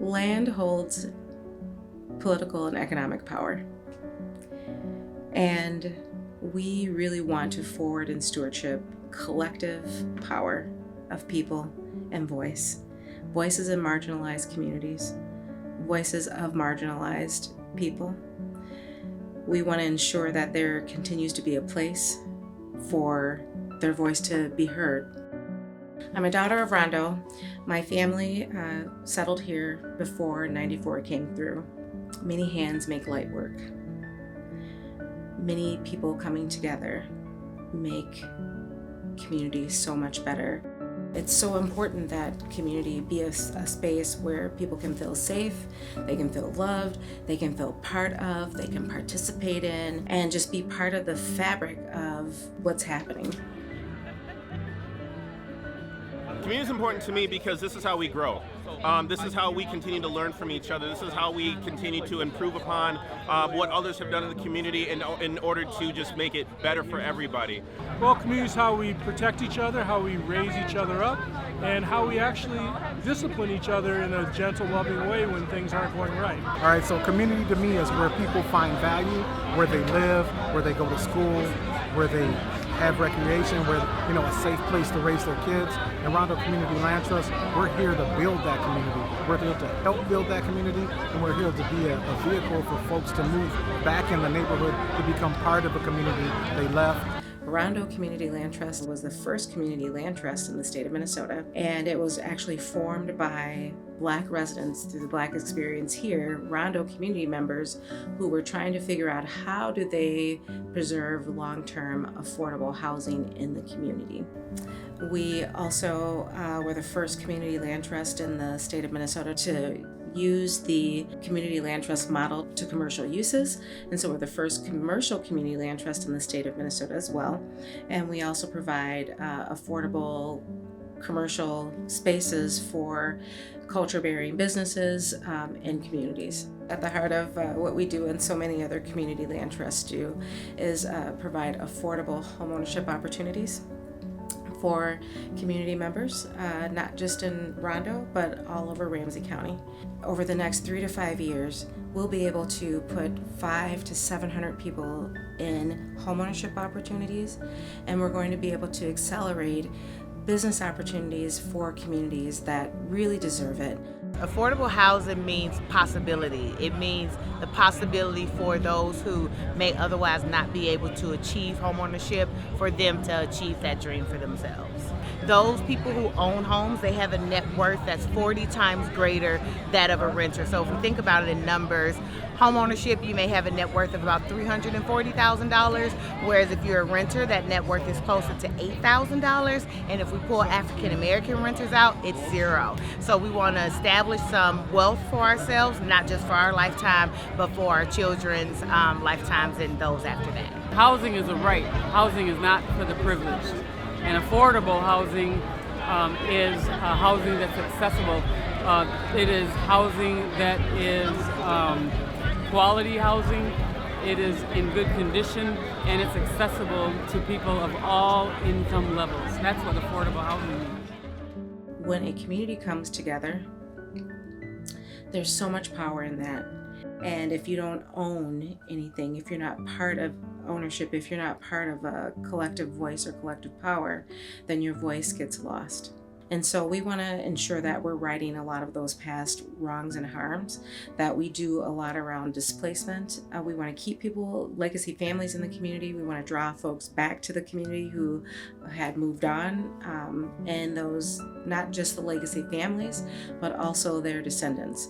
Land holds political and economic power. And we really want to forward in stewardship collective power of people and voice. Voices in marginalized communities, voices of marginalized people. We want to ensure that there continues to be a place for their voice to be heard. I'm a daughter of Rondo. My family settled here before 94 came through. Many hands make light work. Many people coming together make community so much better. It's so important that community be a space where people can feel safe, they can feel loved, they can feel part of, they can participate in, and just be part of the fabric of what's happening. Community is important to me because this is how we grow. This is how we continue to learn from each other. This is how we continue to improve upon what others have done in the community in order to just make it better for everybody. Well, community is how we protect each other, how we raise each other up, and how we actually discipline each other in a gentle, loving way when things aren't going right. All right, so community to me is where people find value, where they live, where they go to school, where they have recreation, where a safe place to raise their kids. And Rondo Community Land Trust, we're here to build that community. We're here to help build that community, and we're here to be a vehicle for folks to move back in the neighborhood to become part of a community they left. Rondo Community Land Trust was the first community land trust in the state of Minnesota, and it was actually formed by Black residents through the Black experience here, Rondo community members who were trying to figure out how do they preserve long-term affordable housing in the community. We also were the first community land trust in the state of Minnesota to use the community land trust model to commercial uses, and so we're the first commercial community land trust in the state of Minnesota as well. And we also provide affordable commercial spaces for culture-bearing businesses and communities. At the heart of what we do and so many other community land trusts do is provide affordable homeownership opportunities for community members, not just in Rondo, but all over Ramsey County. Over the next 3 to 5 years, we'll be able to put 500 to 700 people in homeownership opportunities, and we're going to be able to accelerate business opportunities for communities that really deserve it. Affordable housing means possibility. It means the possibility for those who may otherwise not be able to achieve homeownership, for them to achieve that dream for themselves. Those people who own homes, they have a net worth that's 40 times greater that of a renter. So if we think about it in numbers, homeownership, you may have a net worth of about $340,000, whereas if you're a renter, that net worth is closer to $8,000. And if we pull African American renters out, it's zero. So we want to establish some wealth for ourselves, not just for our lifetime, but for our children's lifetimes and those after that. Housing is a right. Housing is not for the privileged. And affordable housing is housing that's accessible. It is housing that is quality housing. It is in good condition, and it's accessible to people of all income levels. That's what affordable housing means. When a community comes together, there's so much power in that. And if you don't own anything, if you're not part of ownership, if you're not part of a collective voice or collective power, then your voice gets lost. And so we want to ensure that we're righting a lot of those past wrongs and harms, that we do a lot around displacement. We want to keep people, legacy families in the community. We want to draw folks back to the community who had moved on, and those, not just the legacy families, but also their descendants.